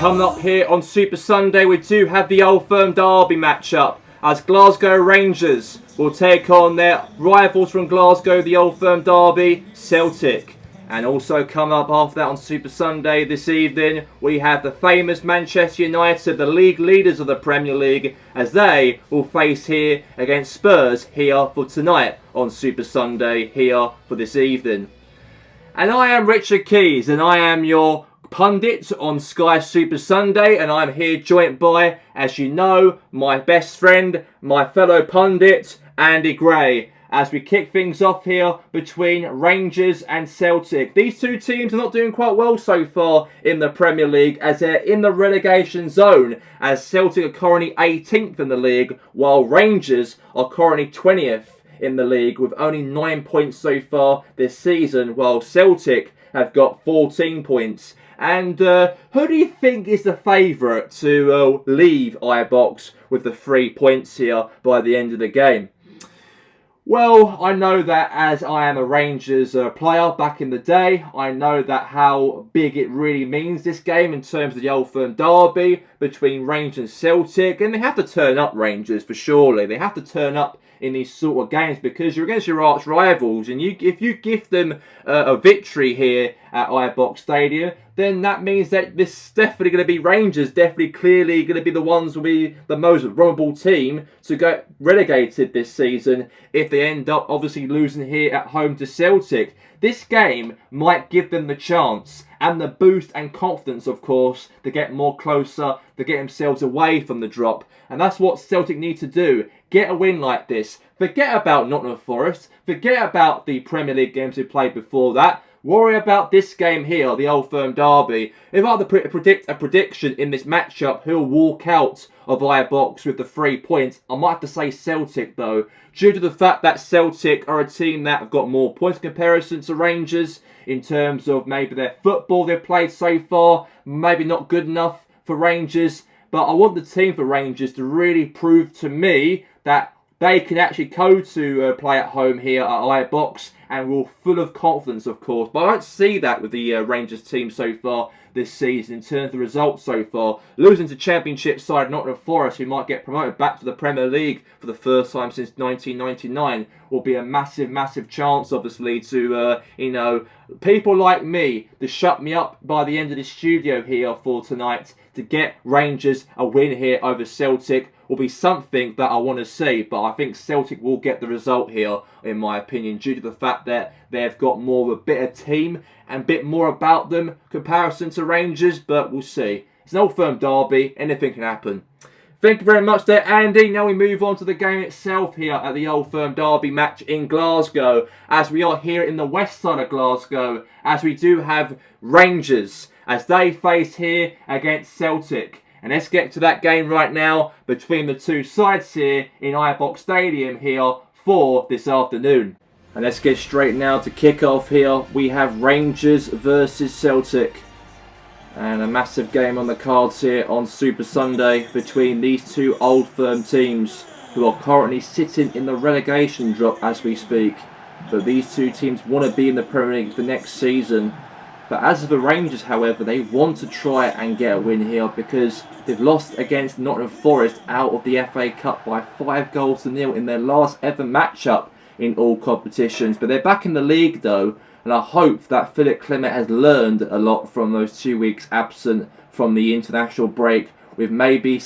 Coming up here on Super Sunday, we do have the Old Firm Derby matchup as Glasgow Rangers will take on their rivals from Glasgow, the Old Firm Derby, Celtic. And also coming up after that on Super Sunday this evening, we have the famous Manchester United, the league leaders of the Premier League, as they will face here against Spurs here for tonight on Super Sunday here for this evening. And I am Richard Keys, and I am your pundit on Sky Super Sunday, and I'm here joined by, as you know, my best friend, my fellow pundit, Andy Gray, as we kick things off here between Rangers and Celtic. These two teams are not doing quite well so far in the Premier League, as they're in the relegation zone, as Celtic are currently 18th in the league, while Rangers are currently 20th in the league with only 9 points so far this season, while Celtic have got 14 points. And who do you think is the favourite to leave Ibrox with the 3 points here by the end of the game? Well, I know that as I am a Rangers player back in the day, I know that how big it really means this game in terms of the Old Firm Derby between Rangers and Celtic. And they have to turn up, Rangers, for surely. They have to turn up in these sort of games because you're against your arch rivals, and if you give them a victory here at Ibrox Stadium, then that means that this is definitely going to be Rangers, definitely clearly going to be the ones who will be the most vulnerable team to get relegated this season if they end up obviously losing here at home to Celtic. This game might give them the chance and the boost and confidence, of course, to get more closer, to get themselves away from the drop. And that's what Celtic need to do. Get a win like this. Forget about Nottingham Forest. Forget about the Premier League games we played before that. Worry about this game here, the Old Firm Derby. If I had to predict a prediction in this matchup who'll walk out of Ibrox with the 3 points, I might have to say Celtic though, due to the fact that Celtic are a team that have got more points in comparison to Rangers in terms of maybe their football they've played so far, maybe not good enough for Rangers. But I want the team for Rangers to really prove to me that they can actually go to play at home here at Ibrox, and we're full of confidence, of course. But I don't see that with the Rangers team so far this season in terms of the results so far. Losing to Championship side Nottingham Forest, who might get promoted back to the Premier League for the first time since 1999, will be a massive, massive chance, obviously, to, people like me to shut me up by the end of the studio here for tonight to get Rangers a win here over Celtic. Will be something that I want to see, but I think Celtic will get the result here, in my opinion, due to the fact that they've got more of a better team and a bit more about them in comparison to Rangers, but we'll see. It's an Old Firm Derby, anything can happen. Thank you very much there, Andy. Now we move on to the game itself here at the Old Firm Derby match in Glasgow, as we are here in the west side of Glasgow, as we do have Rangers, as they face here against Celtic. And let's get to that game right now between the two sides here in Ibrox Stadium here for this afternoon. And let's get straight now to kick off here. We have Rangers versus Celtic. And a massive game on the cards here on Super Sunday between these two Old Firm teams who are currently sitting in the relegation drop as we speak. But these two teams want to be in the Premier League for next season. But as for the Rangers, however, they want to try and get a win here because they've lost against Nottingham Forest out of the FA Cup by 5-0 in their last ever matchup in all competitions. But they're back in the league though, and I hope that Philip Clement has learned a lot from those 2 weeks absent from the international break, with maybe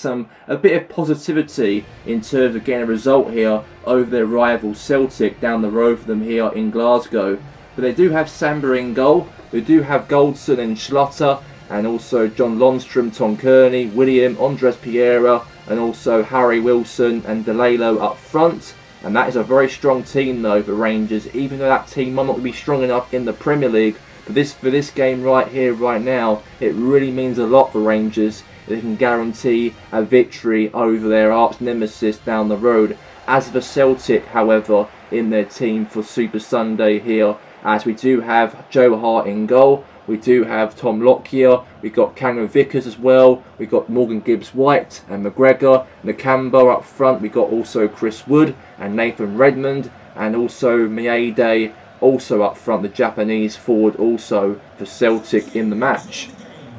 a bit of positivity in terms of getting a result here over their rival Celtic down the road for them here in Glasgow. But they do have Samba in goal. We do have Goldson and Schlotter, and also John Lundstrom, Tom Kearney, William, Andres Pereira, and also Harry Wilson and DeLalo up front. And that is a very strong team though for Rangers, even though that team might not be strong enough in the Premier League. But for this game right here, right now, it really means a lot for Rangers. They can guarantee a victory over their arch nemesis down the road. As for Celtic, however, in their team for Super Sunday here, as we do have Joe Hart in goal, we do have Tom Lockyer, we've got Cameron Vickers as well, we've got Morgan Gibbs-White and McGregor, Nakamba up front, we've got also Chris Wood and Nathan Redmond, and also Miede also up front, the Japanese forward also for Celtic in the match.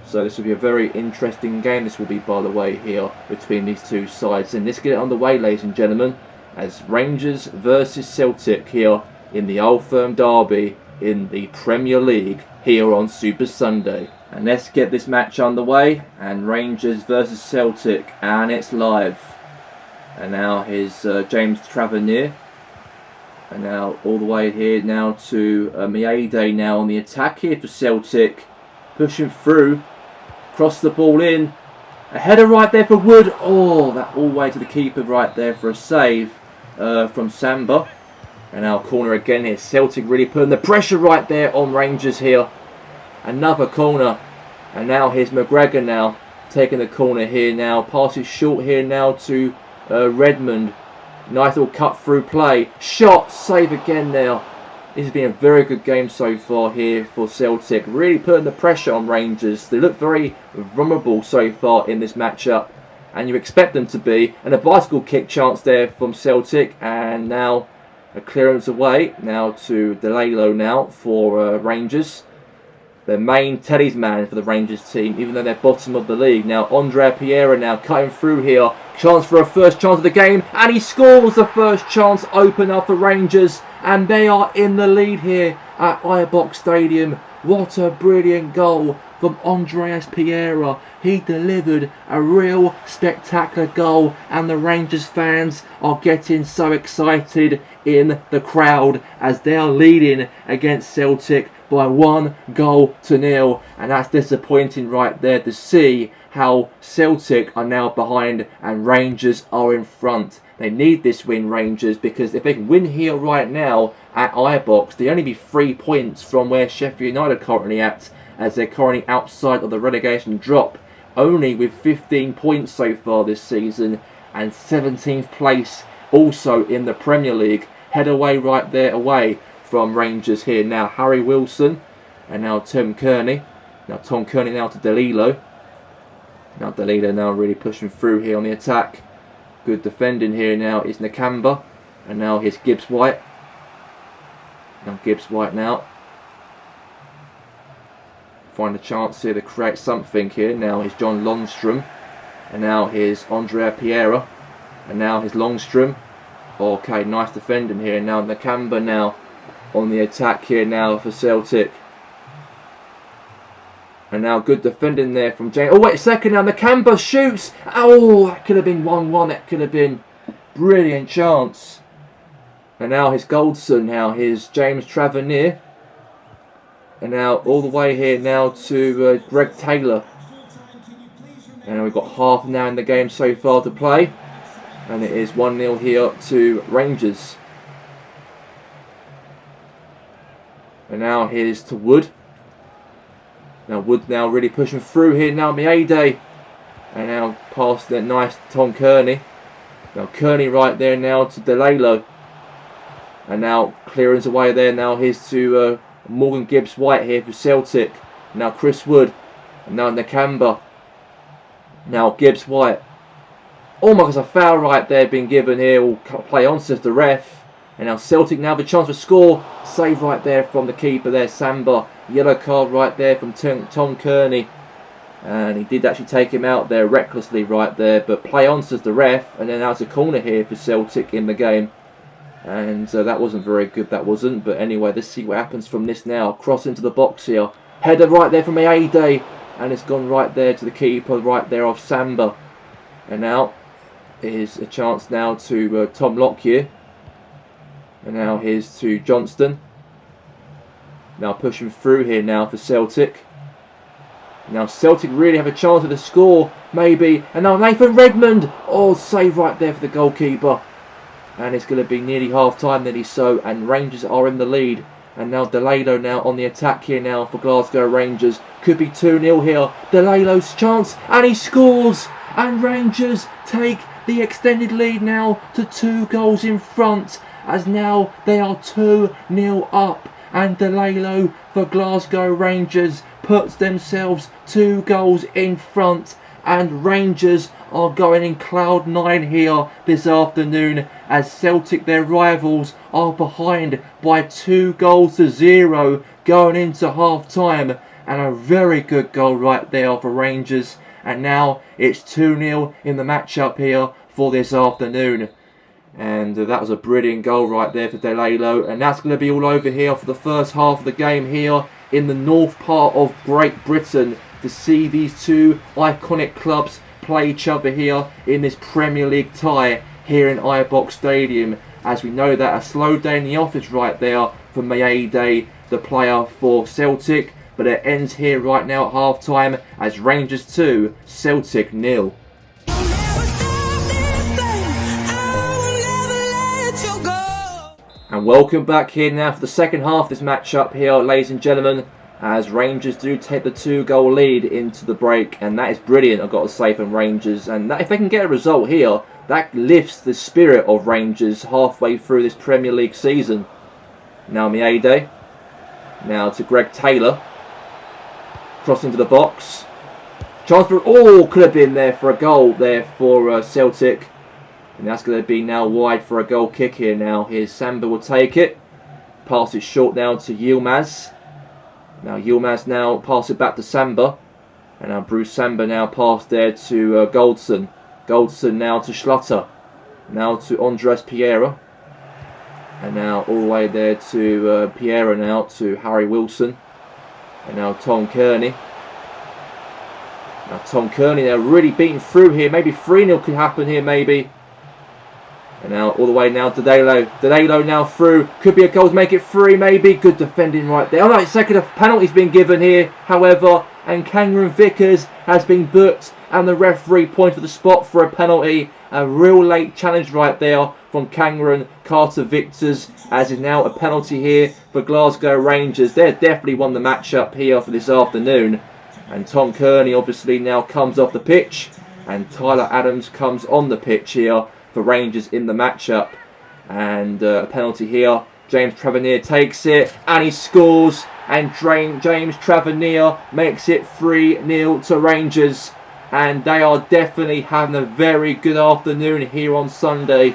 So this will be a very interesting game. This will be, by the way, here between these two sides. And let's get it underway, ladies and gentlemen, as Rangers versus Celtic here in the Old Firm Derby in the Premier League here on Super Sunday. And let's get this match underway. And Rangers versus Celtic, and it's live. And now here's James Tavernier. And now all the way here now to Miede now on the attack here for Celtic. Pushing through. Cross the ball in. A header right there for Wood. Oh, that all the way to the keeper right there for a save from Samba. And now corner again here. Celtic really putting the pressure right there on Rangers here. Another corner. And now here's McGregor now. Taking the corner here now. Passes short here now to Redmond. Nice little cut through play. Shot. Save again now. This has been a very good game so far here for Celtic. Really putting the pressure on Rangers. They look very vulnerable so far in this matchup. And you expect them to be. And a bicycle kick chance there from Celtic. And now a clearance away. Now to DeLalo now for Rangers. Their main Teddy's man for the Rangers team, even though they're bottom of the league. Now Andrea Piera now cutting through here. Chance for a first chance of the game. And he scores the first chance opener for Rangers. And they are in the lead here at Airbox Stadium. What a brilliant goal from Andreas Piera. He delivered a real spectacular goal. And the Rangers fans are getting so excited in the crowd as they are leading against Celtic by 1-0. And that's disappointing right there to see how Celtic are now behind and Rangers are in front. They need this win, Rangers, because if they can win here right now at Airbox, they only be 3 points from where Sheffield United are currently at, as they're currently outside of the relegation drop, only with 15 points so far this season, and 17th place also in the Premier League. Head away right there away from Rangers here now. Harry Wilson, and now Tom Kearney. Now Tom Kearney now to DeLilo. Now DeLilo now really pushing through here on the attack. Good defending here now is Nakamba. And now here's Gibbs White. Now Gibbs White now. Find a chance here to create something here. Now here's John Lundstrom. And now here's Andrea Piera. And now here's Longstrom. Okay, nice defending here. Now Nakamba now on the attack here now for Celtic. And now good defending there from James. Oh, wait a second now. Nakamba shoots. Oh, that could have been 1-1. That could have been brilliant chance. And now here's Goldson. Now here's James Tavernier. And now all the way here now to Greg Taylor. And we've got half now in the game so far to play. And it is 1-0 here to Rangers. And now here's to Wood. Now Wood now really pushing through here now. Miede. And now past that nice Tom Kearney. Now Kearney right there now to DeLalo. And now clearance away there. Now here's to Morgan Gibbs White here for Celtic. Now Chris Wood. And now Nakamba. Now Gibbs White. Oh my gosh, a foul right there being given here. Will play on, says the ref. And now Celtic now have a chance to score. Save right there from the keeper there, Samba. Yellow card right there from Tom Kearney. And he did actually take him out there recklessly right there. But play on, says the ref. And then now it's a corner here for Celtic in the game. And that wasn't very good, that wasn't. But anyway, let's see what happens from this now. Cross into the box here. Header right there from Miede. And it's gone right there to the keeper right there of Samba. And now is a chance now to Tom Lockyer. And now here's to Johnston. Now pushing through here now for Celtic. Now Celtic really have a chance of the score, maybe. And now Nathan Redmond. Oh, save right there for the goalkeeper. And it's going to be nearly half time, nearly so. And Rangers are in the lead. And now DeLalo now on the attack here now for Glasgow Rangers. Could be 2-0 here. DeLalo's chance. And he scores. And Rangers take the extended lead now to 2 goals in front. As now they are 2-0 up. And DeLalo for Glasgow Rangers puts themselves 2 goals in front. And Rangers are going in cloud 9 here this afternoon, as Celtic, their rivals, are behind by 2-0 going into half time. and a very good goal right there for Rangers. And now it's 2-0 in the matchup here for this afternoon. And that was a brilliant goal right there for Delelo. And that's going to be all over here for the first half of the game here in the north part of Great Britain, to see these two iconic clubs play each other here in this Premier League tie here in Ibrox Stadium. As we know that a slow day in the office right there for Maeda, the player for Celtic. But it ends here right now at half time as Rangers 2, Celtic 0. And welcome back here now for the second half of this matchup here, ladies and gentlemen, as Rangers do take the 2-goal lead into the break. And that is brilliant, I've got to say, from Rangers. And that, if they can get a result here, that lifts the spirit of Rangers halfway through this Premier League season. Now Maeda, now to Greg Taylor. Cross into the box. Chance for, could have been there for a goal there for Celtic. And that's going to be now wide for a goal kick here now. Here's Samba will take it. Pass it short now to Yilmaz. Now Yilmaz now pass it back to Samba. And now Bruce Samba now pass there to Goldson. Goldson now to Schlutter. Now to Andres Pereira. And now all the way there to Pereira now to Harry Wilson. And now Tom Kearney. Now Tom Kearney, they're really beating through here. Maybe 3-0 could happen here, maybe. And now all the way now to Delelo. Delelo now through. Could be a goal to make it 3, maybe. Good defending right there. Oh no, second penalty's been given here, however. And Cameron Vickers has been booked. And the referee pointed the spot for a penalty. A real late challenge right there from Cameron Carter-Vickers, as is now a penalty here for Glasgow Rangers. They've definitely won the matchup here for this afternoon. And Tom Kearney obviously now comes off the pitch. And Tyler Adams comes on the pitch here for Rangers in the matchup. And a penalty here. James Tavernier takes it and he scores. And James Tavernier makes it 3-0 to Rangers. And they are definitely having a very good afternoon here on Sunday,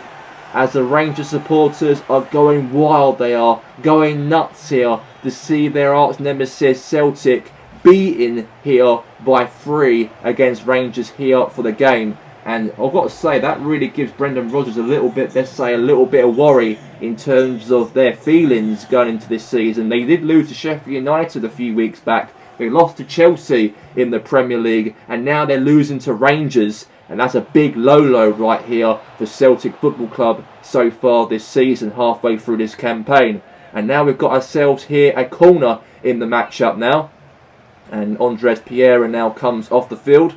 as the Rangers supporters are going wild. They are going nuts here to see their arch nemesis Celtic beaten here by 3 against Rangers here for the game. And I've got to say, that really gives Brendan Rodgers a little bit, let's say, a little bit of worry in terms of their feelings going into this season. They did lose to Sheffield United a few weeks back. They lost to Chelsea in the Premier League, and now they're losing to Rangers. And that's a big low right here for Celtic Football Club so far this season, halfway through this campaign. And now we've got ourselves here a corner in the matchup now. And Andres Pereira now comes off the field.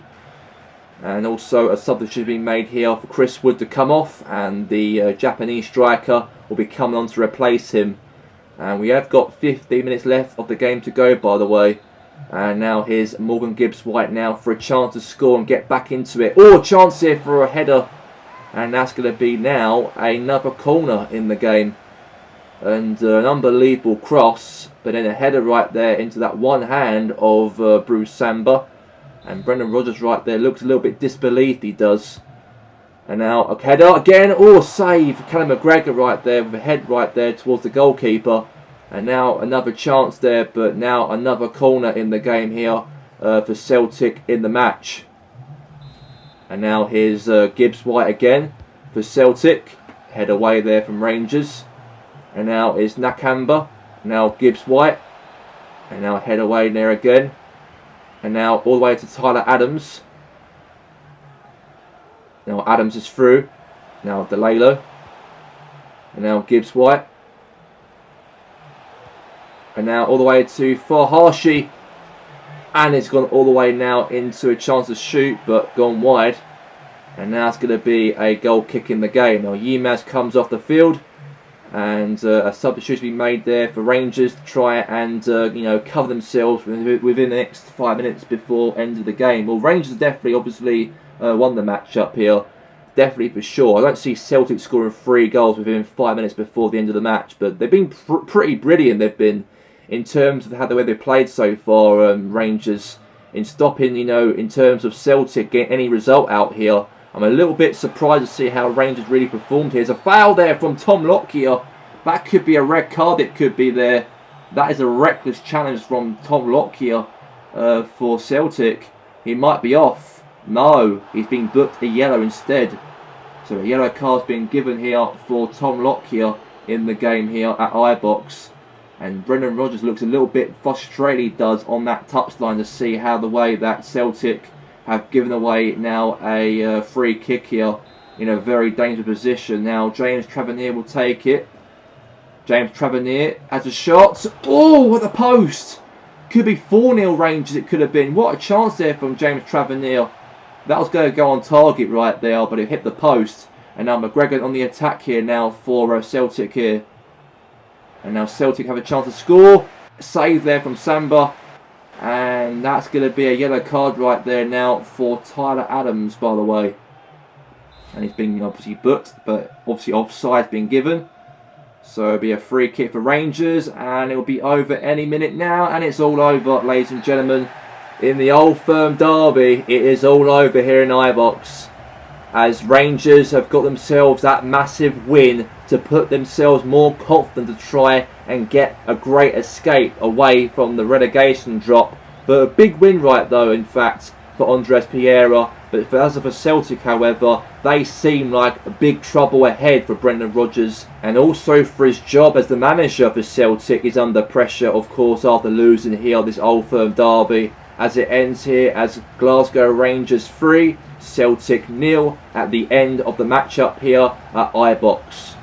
And also a substitution being made here for Chris Wood to come off. And the Japanese striker will be coming on to replace him. And we have got 15 minutes left of the game to go, by the way. And now here's Morgan Gibbs-White now for a chance to score and get back into it. Oh, a chance here for a header. And that's going to be now another corner in the game. And an unbelievable cross. But then a header right there into that one hand of Bruce Samba. And Brendan Rodgers right there looks a little bit disbelieved, he does. And now a header again. Oh, save. Callum McGregor right there with a head right there towards the goalkeeper. And now another chance there, but now another corner in the game here for Celtic in the match. And now here's Gibbs-White again for Celtic. Head away there from Rangers. And now is Nakamba. Now Gibbs-White. And now head away there again. And now all the way to Tyler Adams. Now Adams is through. Now Delelo. And now Gibbs-White. And now all the way to Farhashi. And it's gone all the way now into a chance to shoot, but gone wide. And now it's going to be a goal kick in the game. Now Yilmaz comes off the field. And a substitution being made there for Rangers to try and cover themselves within the next 5 minutes before end of the game. Well, Rangers definitely obviously won the match up here. Definitely for sure. I don't see Celtic scoring 3 goals within 5 minutes before the end of the match. But they've been pretty brilliant. They've been in terms of how the way they've played so far, Rangers, in stopping, in terms of Celtic getting any result out here. I'm a little bit surprised to see how Rangers really performed here. There's a foul there from Tom Lockyer. That could be a red card, it could be there. That is a reckless challenge from Tom Lockyer. for Celtic. He might be off. No, he's been booked a yellow instead. So a yellow card's been given here for Tom Lockyer in the game here at Ibox. And Brendan Rodgers looks a little bit frustrated, he does, on that touchline to see how the way that Celtic have given away now a free kick here in a very dangerous position. Now James Tavernier will take it. James Tavernier has a shot. Oh, at the post! Could be 4-0 Rangers, it could have been. What a chance there from James Tavernier. That was going to go on target right there, but it hit the post. And now McGregor on the attack here now for Celtic here. And now Celtic have a chance to score. Save there from Samba. And that's going to be a yellow card right there now for Tyler Adams, by the way. And he's been obviously booked, but obviously offside's been given. So it'll be a free kick for Rangers, and it'll be over any minute now. And it's all over, ladies and gentlemen. In the Old Firm derby, it is all over here in Ibox, as Rangers have got themselves that massive win to put themselves more confident to try and get a great escape away from the relegation drop. But a big win right though, in fact, for Andres Pereira. But as for Celtic, however, they seem like big trouble ahead for Brendan Rodgers, and also for his job as the manager for Celtic is under pressure, of course, after losing here this Old Firm derby, as it ends here as Glasgow Rangers 3, Celtic 0 at the end of the matchup here at Ibox.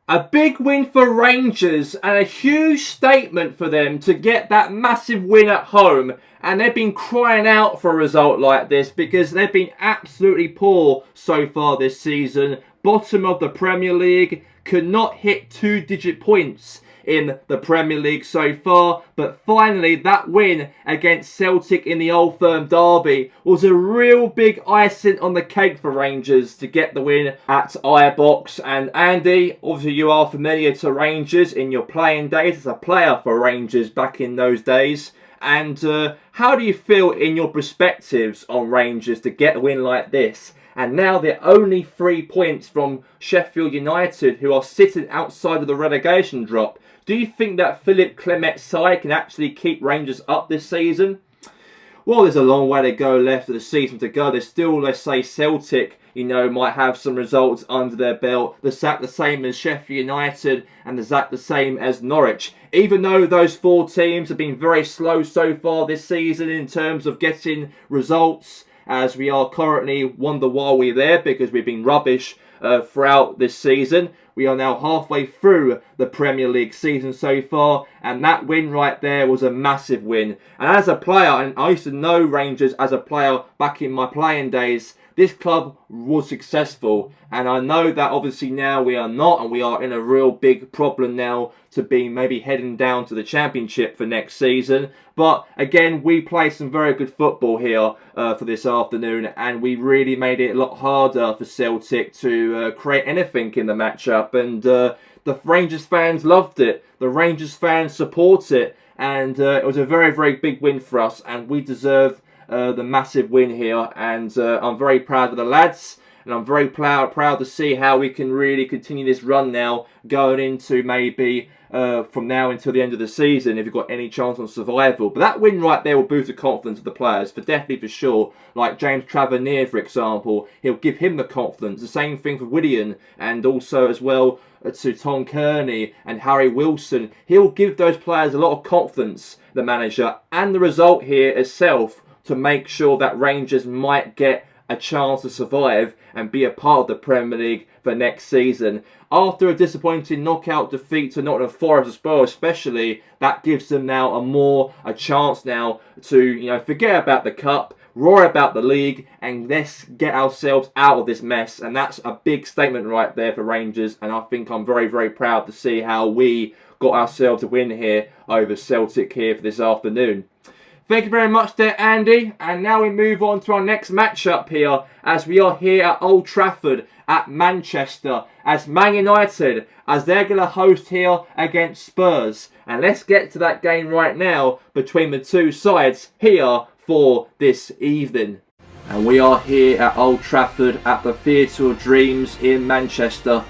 A big win for Rangers and a huge statement for them to get that massive win at home. And they've been crying out for a result like this because they've been absolutely poor so far this season. Bottom of the Premier League, could not hit 2-digit points in the Premier League so far, but finally that win against Celtic in the Old Firm derby was a real big icing on the cake for Rangers to get the win at Ibox. And Andy, obviously you are familiar to Rangers in your playing days as a player for Rangers back in those days. And how do you feel in your perspectives on Rangers to get a win like this? And now they're only 3 points from Sheffield United, who are sitting outside of the relegation drop. Do you think that Philip Clement's side can actually keep Rangers up this season? Well, there's a long way to go left of the season to go. There's still, let's say, Celtic, might have some results under their belt. The same as Sheffield United, and the same as Norwich. Even though those 4 teams have been very slow so far this season in terms of getting results, as we are currently wonder why we're there, because we've been rubbish throughout this season. We are now halfway through the Premier League season so far, and that win right there was a massive win. And as a player, and I used to know Rangers as a player back in my playing days, this club was successful, and I know that obviously now we are not, and we are in a real big problem now to be maybe heading down to the Championship for next season. But again, we played some very good football here for this afternoon, and we really made it a lot harder for Celtic to create anything in the matchup. And the Rangers fans loved it. The Rangers fans support it, and it was a very, very big win for us, and we deserve the massive win here. And I'm very proud of the lads. And I'm very proud to see how we can really continue this run now, going into maybe from now until the end of the season, if you've got any chance on survival. But that win right there will boost the confidence of the players, for sure. Like James Tavernier, for example, he'll give him the confidence. The same thing for Willian, and also as well to Tom Kearney and Harry Wilson. He'll give those players a lot of confidence, the manager, and the result here itself, to make sure that Rangers might get a chance to survive and be a part of the Premier League for next season. After a disappointing knockout defeat to Nottingham Forest as well, especially, that gives them now a chance now to forget about the cup, roar about the league, and let's get ourselves out of this mess. And that's a big statement right there for Rangers, and I think I'm very, very proud to see how we got ourselves a win here over Celtic here for this afternoon. Thank you very much there, Andy. And now we move on to our next matchup here, as we are here at Old Trafford at Manchester, as Man United, as they're going to host here against Spurs. And let's get to that game right now between the two sides here for this evening. And we are here at Old Trafford at the Theatre of Dreams in Manchester,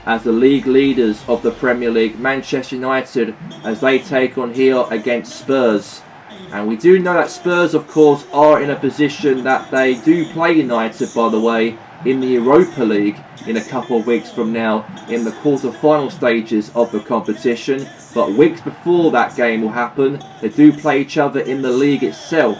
as the league leaders of the Premier League, Manchester United, as they take on here against Spurs. And we do know that Spurs, of course, are in a position that they do play United, by the way, in the Europa League in a couple of weeks from now in the quarter-final stages of the competition. But weeks before that game will happen, they do play each other in the league itself,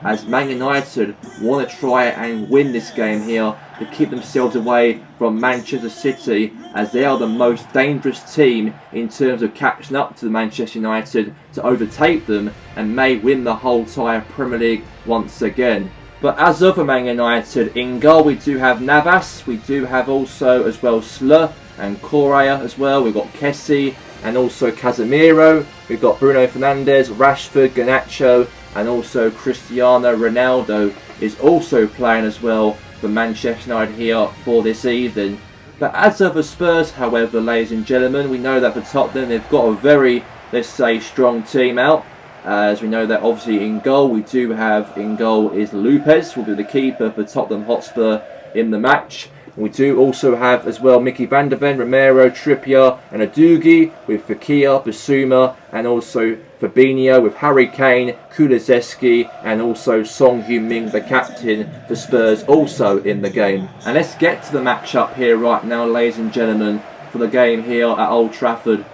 as Man United want to try and win this game here to keep themselves away from Manchester City, as they are the most dangerous team in terms of catching up to the Manchester United to overtake them and may win the whole entire Premier League once again. But as of Man United, in goal we do have Navas, we do have also as well Slur and Correa as well, we've got Kessie and also Casemiro, we've got Bruno Fernandes, Rashford, Garnacho, and also Cristiano Ronaldo is also playing as well for Manchester United here for this evening. But as of the Spurs, however, ladies and gentlemen, we know that for Tottenham they've got a very, let's say, strong team out. As we know that obviously in goal, we do have in goal is Lopez, will be the keeper for Tottenham Hotspur in the match. We do also have as well Mickey van der Ven, Romero, Trippier and Udogie with Fekir, Bissouma and also Fabinho with Harry Kane, Kulusevski and also Son Heung-min, the captain for Spurs, also in the game. And let's get to the matchup here right now, ladies and gentlemen, for the game here at Old Trafford.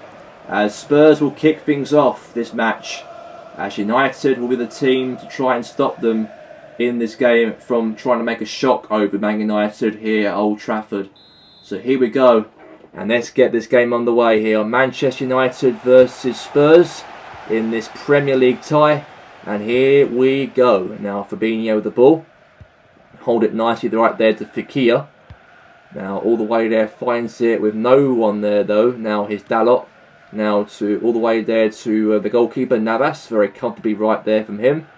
As Spurs will kick things off this match, as United will be the team to try and stop them in this game from trying to make a shock over Man United here at Old Trafford. So here we go, and let's get this game on the way here. Manchester United versus Spurs in this Premier League tie, and here we go. Now Fabinho with the ball, hold it nicely right there to Fekir. Now all the way there, finds it with no one there though. Now here's Dalot. Now to all the way there to the goalkeeper Navas, very comfortably right there from him.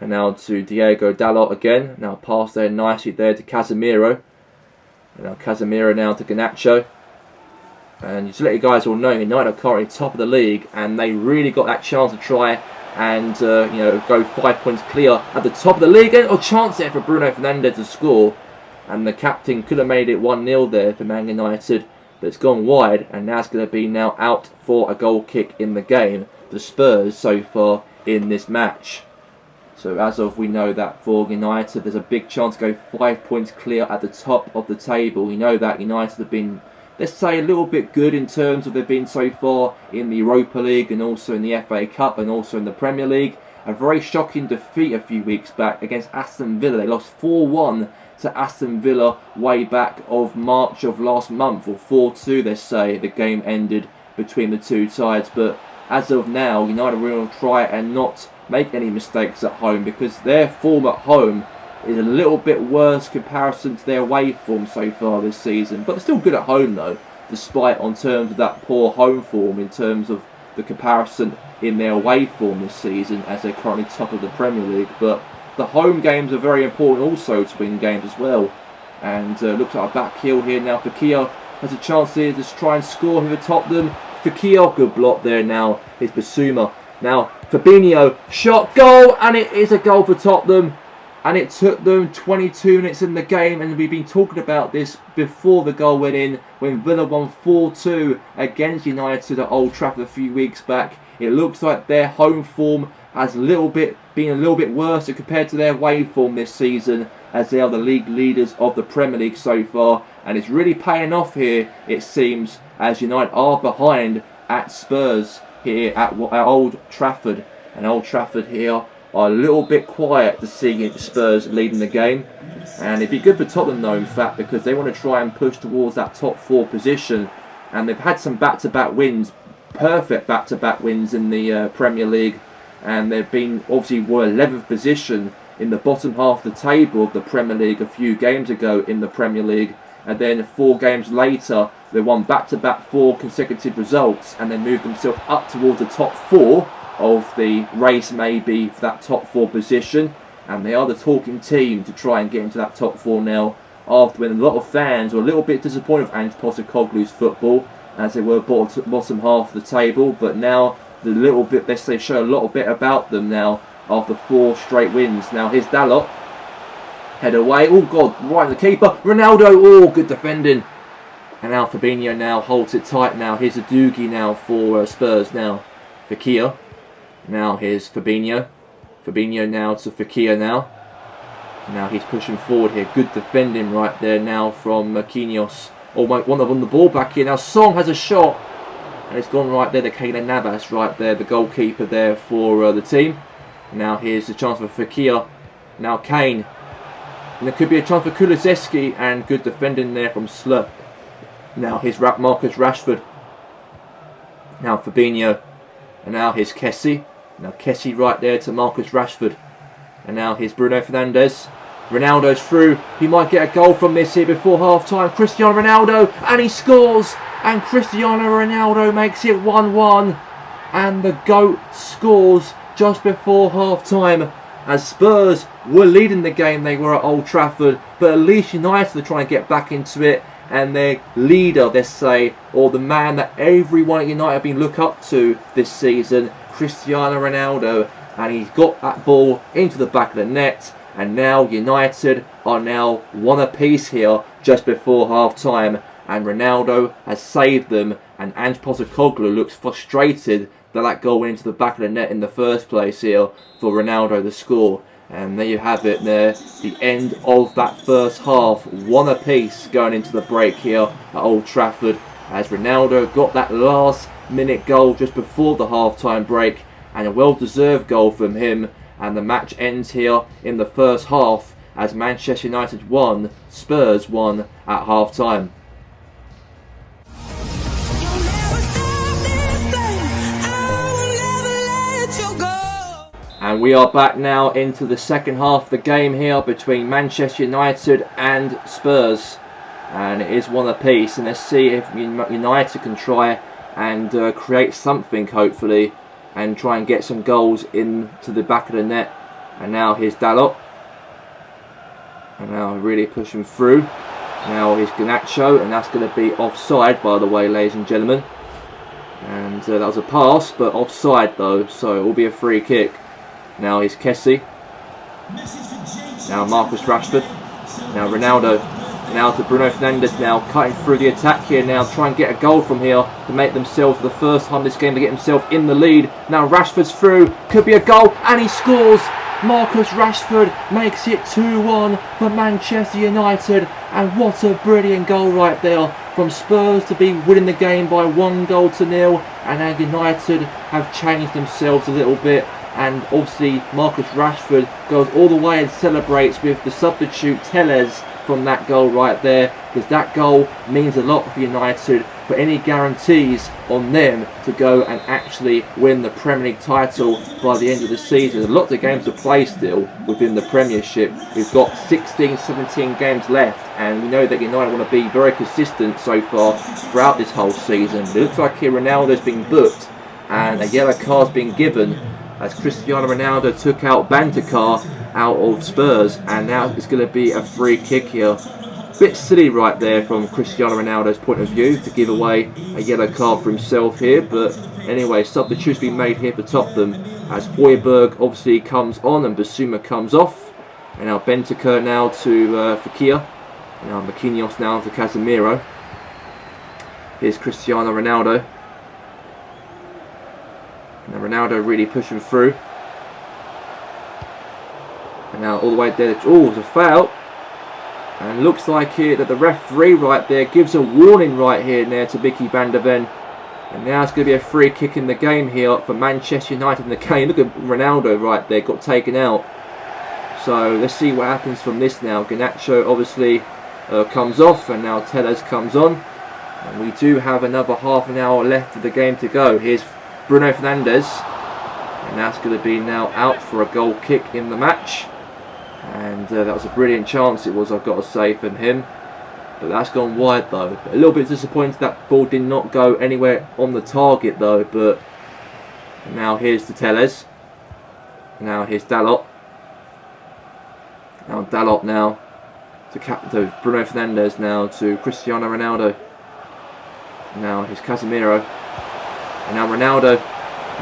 And now to Diego Dalot again. Now pass there nicely there to Casemiro. And now Casemiro now to Garnacho. And just to let you guys all know, United are currently top of the league, and they really got that chance to try and go 5 points clear at the top of the league. And a chance there for Bruno Fernandes to score, and the captain could have made it 1-0 there for Man United, but it's gone wide, and that's going to be now out for a goal kick in the game for Spurs so far in this match. So as of we know that for United, there's a big chance to go 5 points clear at the top of the table. We know that United have been, let's say, a little bit good in terms of they've been so far in the Europa League and also in the FA Cup and also in the Premier League. A very shocking defeat a few weeks back against Aston Villa. They lost 4-1 to Aston Villa way back of March of last month, or 4-2 they say the game ended between the two sides. But as of now, United will try and not make any mistakes at home, because their form at home is a little bit worse comparison to their away form so far this season. But they're still good at home though, despite on terms of that poor home form in terms of the comparison in their away form this season, as they're currently top of the Premier League. But the home games are very important also to win games as well. And looks like a back heel here now. Fekir has a chance here to try and score here at Tottenham. Fekir, good block there now. It's Bissouma. Now Fabinho, shot, goal, and it is a goal for Tottenham. And it took them 22 minutes in the game, and we've been talking about this before the goal went in, when Villa won 4-2 against United at Old Trafford a few weeks back. It looks like their home form has been a little bit worse compared to their away form this season, as they are the league leaders of the Premier League so far. And it's really paying off here, it seems, as United are behind at Spurs here at Old Trafford. And Old Trafford here are a little bit quiet to see Spurs leading the game. And it'd be good for Tottenham though, in fact, because they want to try and push towards that top 4 position. And they've had some back-to-back wins, perfect back-to-back wins in the Premier League. And they've been, obviously, were 11th position in the bottom half of the table of the Premier League a few games ago in the Premier League. And then 4 games later, they won back-to-back 4 consecutive results, and they moved themselves up towards the top 4 of the race, maybe, for that top 4 position. And they are the talking team to try and get into that top 4 now, after when a lot of fans were a little bit disappointed with Ange Postecoglou's football, as they were bottom half of the table. But now the little bit, they show a little bit about them now after 4 straight wins. Now here's Dalot, head away, oh god, right in the keeper, Ronaldo, oh good defending. And now Fabinho now holds it tight now. Here's Udogie now for Spurs now. Fekir. Now here's Fabinho. Fabinho now to Fekir now. Now he's pushing forward here. Good defending right there now from Marquinhos. Oh, might want to win the ball back here. Now Song has a shot. And it's gone right there to Keylor Navas right there. The goalkeeper there for the team. Now here's the chance for Fekir. Now Kane. And there could be a chance for Kulusevski. And good defending there from Slur. Now here's Marcus Rashford. Now Fabinho. And now here's Kessie. Now Kessie right there to Marcus Rashford. And now here's Bruno Fernandes. Ronaldo's through. He might get a goal from this here before half time. Cristiano Ronaldo. And he scores. And Cristiano Ronaldo makes it 1-1. And the GOAT scores just before half time. As Spurs were leading the game, they were at Old Trafford. But at least United are trying to get back into it. And their leader, let's say, or the man that everyone at United have been looked up to this season, Cristiano Ronaldo. And he's got that ball into the back of the net. And now United are now one apiece here just before half time. And Ronaldo has saved them. And Ange Postecoglou looks frustrated that goal went into the back of the net in the first place here for Ronaldo to score. And there you have it there. The end of that first half. One apiece going into the break here at Old Trafford. As Ronaldo got that last minute goal just before the half-time break. And a well-deserved goal from him. And the match ends here in the first half as Manchester United won, Spurs won at half-time. And we are back now into the second half of the game here between Manchester United and Spurs. And it is one apiece. And let's see if United can try and create something, hopefully. And try and get some goals into the back of the net. And now here's Dalot. And now really pushing through. Now here's Garnacho. And that's going to be offside, by the way, ladies and gentlemen. And that was a pass, but offside though. So it will be a free kick. Now here's Kessie. Now Marcus Rashford. Now Ronaldo. Now to Bruno Fernandes now, cutting through the attack here now, try and get a goal from here to make themselves, for the first time this game, to get himself in the lead. Now Rashford's through, could be a goal, and he scores! Marcus Rashford makes it 2-1 for Manchester United, and what a brilliant goal right there from Spurs to be winning the game by 1-0, and now United have changed themselves a little bit. And obviously Marcus Rashford goes all the way and celebrates with the substitute Telles from that goal right there, because that goal means a lot for United, for any guarantees on them to go and actually win the Premier League title by the end of the season. A lot of the games to play still within the Premiership. We've got 16-17 games left, and we know that United want to be very consistent so far throughout this whole season. It looks like here Ronaldo's been booked and a yellow card's been given as Cristiano Ronaldo took out Bantakar out of Spurs, and now it's going to be a free kick here. Bit silly right there from Cristiano Ronaldo's point of view to give away a yellow card for himself here, but anyway, substitutes being made here for Tottenham as Højbjerg obviously comes on and Basuma comes off. And now Bentancur now to Fekir. And now Marquinhos now to Casemiro. Here's Cristiano Ronaldo. And Ronaldo really pushing through. And now all the way there. Oh, it's a foul. And looks like here that the referee right there gives a warning right here now to Mickey van der Ven. And now it's going to be a free kick in the game here for Manchester United in the game. Look at Ronaldo right there, got taken out. So let's see what happens from this now. Garnacho obviously comes off, and now Telles comes on. And we do have another half an hour left of the game to go. Here's Bruno Fernandes. And that's going to be now out for a goal kick in the match. And that was a brilliant chance it was, I've got to say, from him. But that's gone wide though. A little bit disappointed that ball did not go anywhere on the target though. But now here's the Telles. Now here's Dalot. Now Dalot now to Bruno Fernandes now to Cristiano Ronaldo. Now here's Casemiro. And now Ronaldo.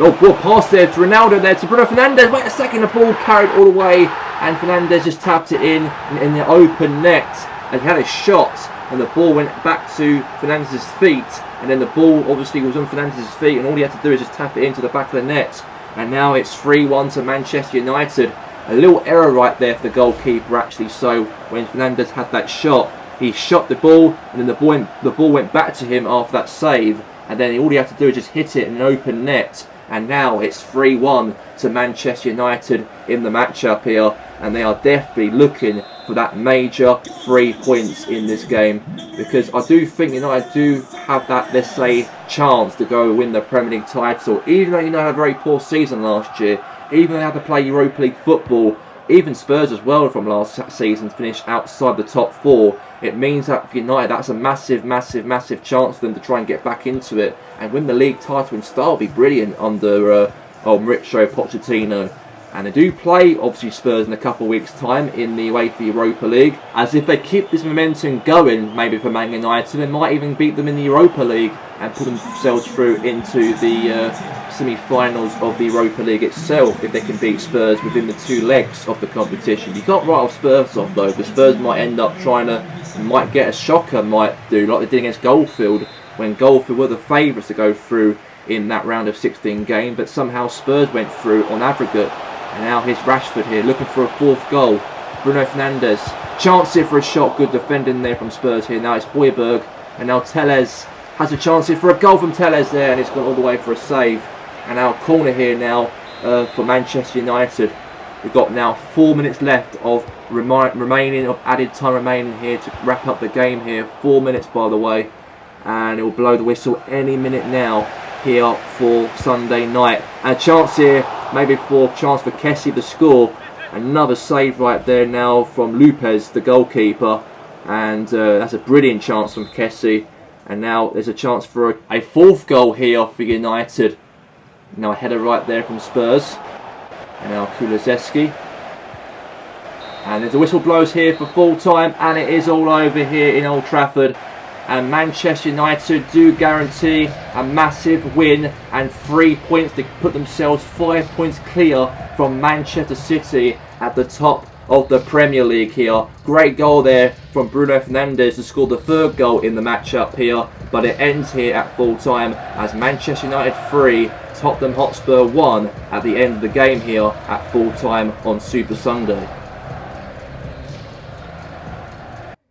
Oh, ball pass there to Ronaldo there to Bruno Fernandes. Wait a second, the ball carried all the way. And Fernandes just tapped it in the open net. And he had a shot. And the ball went back to Fernandes' feet. And then the ball obviously was on Fernandes' feet. And all he had to do is just tap it into the back of the net. And now it's 3-1 to Manchester United. A little error right there for the goalkeeper actually. So when Fernandes had that shot, he shot the ball and then the ball went back to him after that save. And then all he had to do is just hit it in an open net. And now it's 3-1 to Manchester United in the matchup here. And they are definitely looking for that major 3 points in this game. Because I do think United do have that, let's say, chance to go win the Premier League title. Even though United had a very poor season last year. Even though they had to play Europa League football. Even Spurs as well from last season finished outside the top 4. It means that for United, that's a massive, massive, massive chance for them to try and get back into it and win the league title in style. Be brilliant under Mauricio Pochettino. And they do play, obviously, Spurs in a couple of weeks' time in the UEFA Europa League. As if they keep this momentum going, maybe for Man United, they might even beat them in the Europa League and put themselves through into the semi-finals of the Europa League itself if they can beat Spurs within the 2 legs of the competition. You can't write off Spurs off though, because Spurs might end up might get a shocker, might do like they did against Goldfield, when Goldfield were the favourites to go through in that round of 16 game, but somehow Spurs went through on aggregate. And now here's Rashford here, looking for a 4th goal. Bruno Fernandes, chance here for a shot, good defending there from Spurs here. Now it's Højbjerg, and now Telles has a chance here for a goal from Telles there, and it's gone all the way for a save. And now corner here now for Manchester United. We've got now 4 minutes left of added time remaining here to wrap up the game here. 4 minutes by the way, and it will blow the whistle any minute now here for Sunday night. And a chance here, maybe for Kessie to score. Another save right there now from Lopez, the goalkeeper, and that's a brilliant chance from Kessie. And now there's a chance for a 4th goal here for United. Now a header right there from Spurs. And now Kulusevski. And there's a whistle blows here for full time, and it is all over here in Old Trafford. And Manchester United do guarantee a massive win and 3 points to put themselves 5 points clear from Manchester City at the top of the Premier League here. Great goal there from Bruno Fernandes to score the 3rd goal in the matchup here. But it ends here at full time as Manchester United 3, Tottenham Hotspur 1 at the end of the game here at full time on Super Sunday.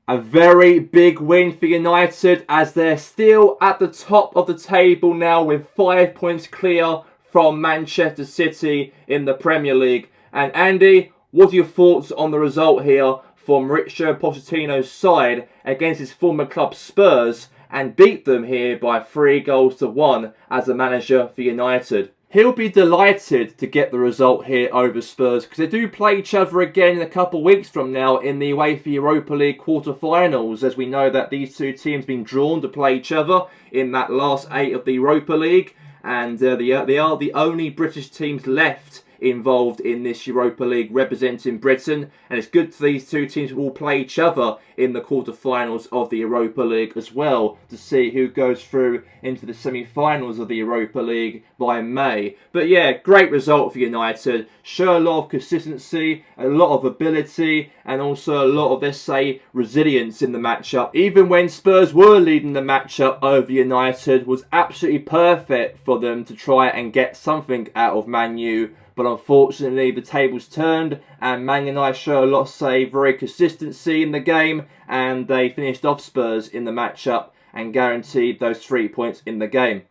A very big win for United as they're still at the top of the table now with 5 points clear from Manchester City in the Premier League. And Andy, what are your thoughts on the result here from Mauricio Pochettino's side against his former club Spurs, and beat them here by 3-1 as a manager for United? He'll be delighted to get the result here over Spurs, because they do play each other again in a couple of weeks from now in the UEFA Europa League quarter-finals, as we know that these 2 teams have been drawn to play each other in that last 8 of the Europa League, and they are the only British teams left involved in this Europa League representing Britain, and it's good for these 2 teams who will play each other in the quarter-finals of the Europa League as well, to see who goes through into the semi-finals of the Europa League by May. But yeah, great result for United. Show a lot of consistency, a lot of ability, and also a lot of, let's say, resilience in the matchup. Even when Spurs were leading the matchup over United, was absolutely perfect for them to try and get something out of Man U. But unfortunately, the tables turned, and Man United show a lot of, very consistency in the game, and they finished off Spurs in the matchup and guaranteed those 3 points in the game.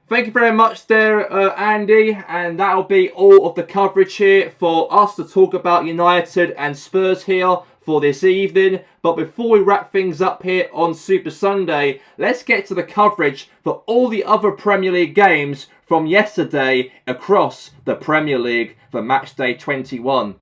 Thank you very much there, Andy, and that'll be all of the coverage here for us to talk about United and Spurs here for this evening. But before we wrap things up here on Super Sunday, let's get to the coverage for all the other Premier League games from yesterday across the Premier League for matchday 21.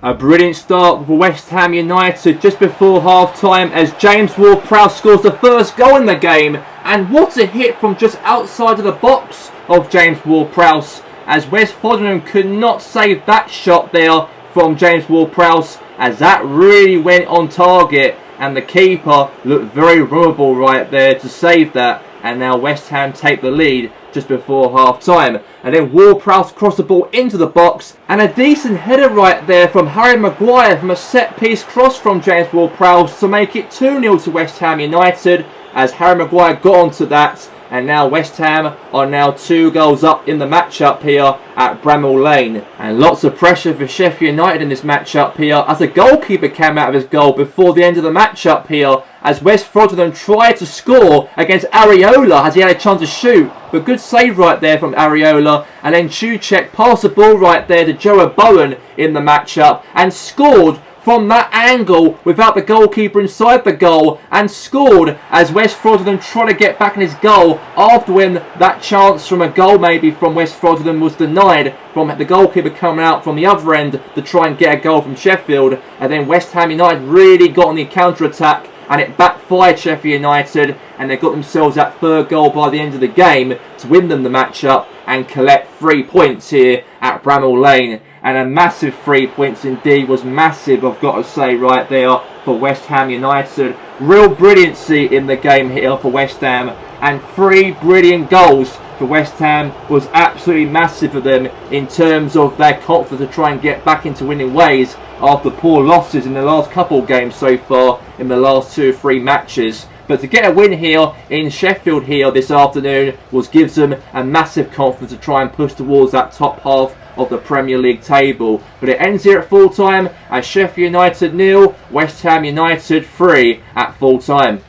A brilliant start for West Ham United just before half-time as James Ward-Prowse scores the 1st goal in the game. And what a hit from just outside of the box of James Ward-Prowse, as Wes Foderingham could not save that shot there from James Ward-Prowse, as that really went on target, and the keeper looked very vulnerable right there to save that. And now West Ham take the lead just before half-time. And then Ward-Prowse crossed the ball into the box, and a decent header right there from Harry Maguire from a set-piece cross from James Ward-Prowse to make it 2-0 to West Ham United, as Harry Maguire got onto that And now West Ham are now 2 goals up in the matchup here at Bramall Lane. And lots of pressure for Sheffield United in this matchup here, as the goalkeeper came out of his goal before the end of the matchup here, as West Frotherham tried to score against Areola as he had a chance to shoot. But good save right there from Areola. And then Souček passed the ball right there to Joe Bowen in the matchup and scored from that angle without the goalkeeper inside the goal, and scored as West Frotherham tried to get back in his goal after when that chance from a goal maybe from West Frotherham was denied from the goalkeeper coming out from the other end to try and get a goal from Sheffield. And then West Ham United really got on the counter-attack, and it backfired Sheffield United, and they got themselves that 3rd goal by the end of the game to win them the matchup and collect 3 points here at Bramall Lane. And a massive 3 points indeed, was massive, I've got to say, right there for West Ham United. Real brilliancy in the game here for West Ham, and 3 brilliant goals for West Ham was absolutely massive for them in terms of their confidence to try and get back into winning ways after poor losses in the last couple of games so far in the last 2 or 3 matches. But to get a win here in Sheffield here this afternoon gives them a massive confidence to try and push towards that top half of the Premier League table. But it ends here at full time as Sheffield United 0, West Ham United 3 at full time.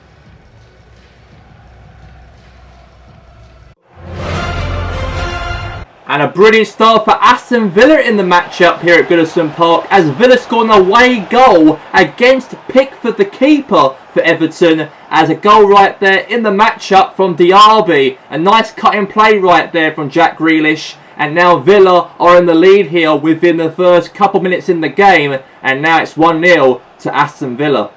And a brilliant start for Aston Villa in the matchup here at Goodison Park, as Villa scored an away goal against Pickford, the keeper for Everton, as a goal right there in the matchup from Diaby. A nice cut-in play right there from Jack Grealish. And now Villa are in the lead here within the first couple minutes in the game, and now it's 1-0 to Aston Villa.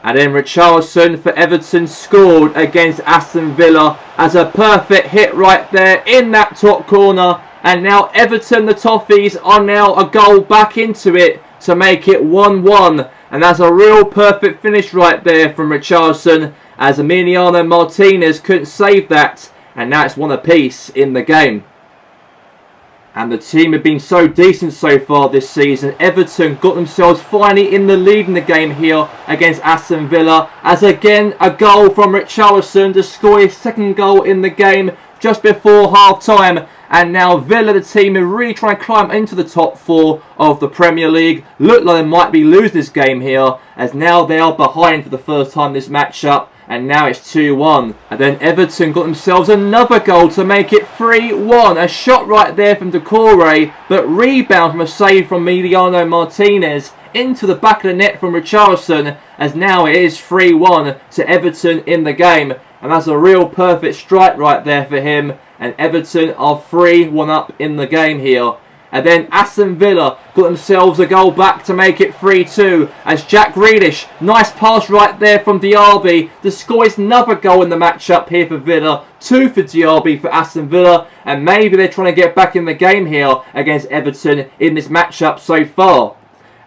And then Richarlison for Everton scored against Aston Villa as a perfect hit right there in that top corner. And now Everton, the Toffees, are now a goal back into it to make it 1-1. And that's a real perfect finish right there from Richarlison, as Emiliano Martinez couldn't save that. And now it's 1 apiece in the game. And the team have been so decent so far this season. Everton got themselves finally in the lead in the game here against Aston Villa, as again a goal from Richarlison to score his 2nd goal in the game just before half time. And now Villa, the team, are really trying to climb into the top 4 of the Premier League. Look like they might be losing this game here, as now they are behind for the first time this matchup. And now it's 2-1. And then Everton got themselves another goal to make it 3-1. A shot right there from Decore, but rebound from a save from Emiliano Martinez into the back of the net from Richarlison, as now it is 3-1 to Everton in the game. And that's a real perfect strike right there for him. And Everton are 3-1 up in the game here. And then Aston Villa got themselves a goal back to make it 3-2, as Jack Grealish, nice pass right there from Diaby to score his another goal in the matchup here for Villa. 2 for Diaby for Aston Villa, and maybe they're trying to get back in the game here against Everton in this matchup so far.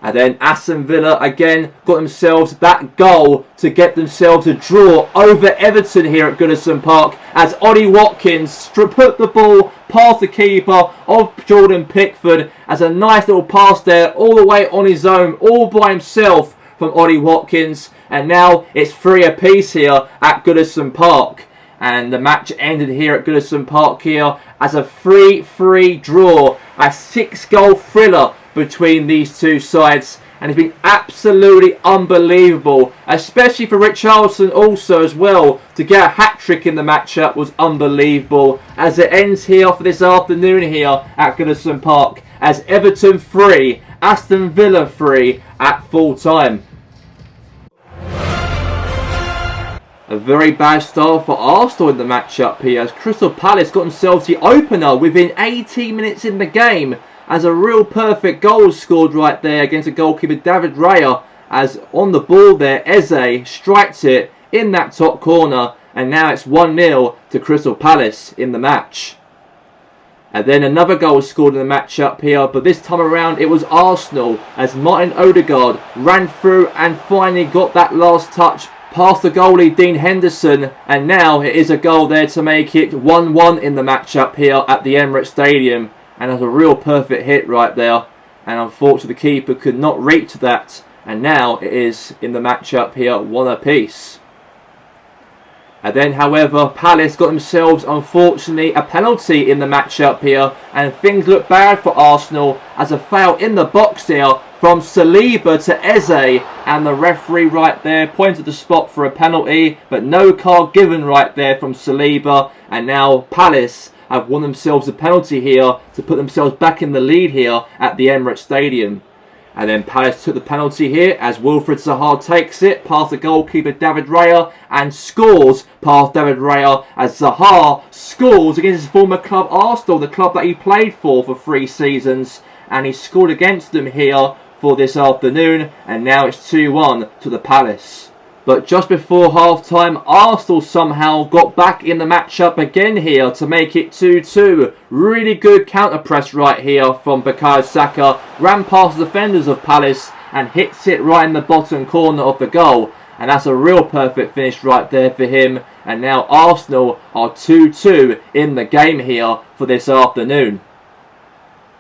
And then Aston Villa again got themselves that goal to get themselves a draw over Everton here at Goodison Park, as Ollie Watkins put the ball past the keeper of Jordan Pickford, as a nice little pass there all the way on his own, all by himself from Ollie Watkins. And now it's 3 apiece here at Goodison Park. And the match ended here at Goodison Park here as a 3-3 draw, a 6-goal thriller between these two sides, and it's been absolutely unbelievable, especially for Richarlison also as well. To get a hat-trick in the matchup was unbelievable, as it ends here for this afternoon here at Goodison Park, as Everton 3, Aston Villa 3 at full time. A very bad start for Arsenal in the matchup here, as Crystal Palace got themselves the opener within 18 minutes in the game, as a real perfect goal was scored right there against the goalkeeper David Raya, as on the ball there Eze strikes it in that top corner, and now it's 1-0 to Crystal Palace in the match. And then another goal was scored in the matchup here, but this time around it was Arsenal, as Martin Odegaard ran through and finally got that last touch past the goalie Dean Henderson, and now it is a goal there to make it 1-1 in the matchup here at the Emirates Stadium. And that's a real perfect hit right there, and unfortunately the keeper could not reach that, and now it is in the matchup here 1 apiece. And then, however, Palace got themselves, unfortunately, a penalty in the matchup here, and things look bad for Arsenal as a foul in the box here from Saliba to Eze, and the referee right there pointed the spot for a penalty, but no card given right there from Saliba, and now Palace have won themselves a penalty here to put themselves back in the lead here at the Emirates Stadium. And then Palace took the penalty here as Wilfried Zaha takes it past the goalkeeper David Raya and scores past David Raya as Zaha scores against his former club Arsenal, the club that he played for 3 seasons. And he scored against them here for this afternoon, and now it's 2-1 to the Palace. But just before half-time, Arsenal somehow got back in the matchup again here to make it 2-2. Really good counter-press right here from Bukayo Saka. Ran past the defenders of Palace and hits it right in the bottom corner of the goal. And that's a real perfect finish right there for him. And now Arsenal are 2-2 in the game here for this afternoon.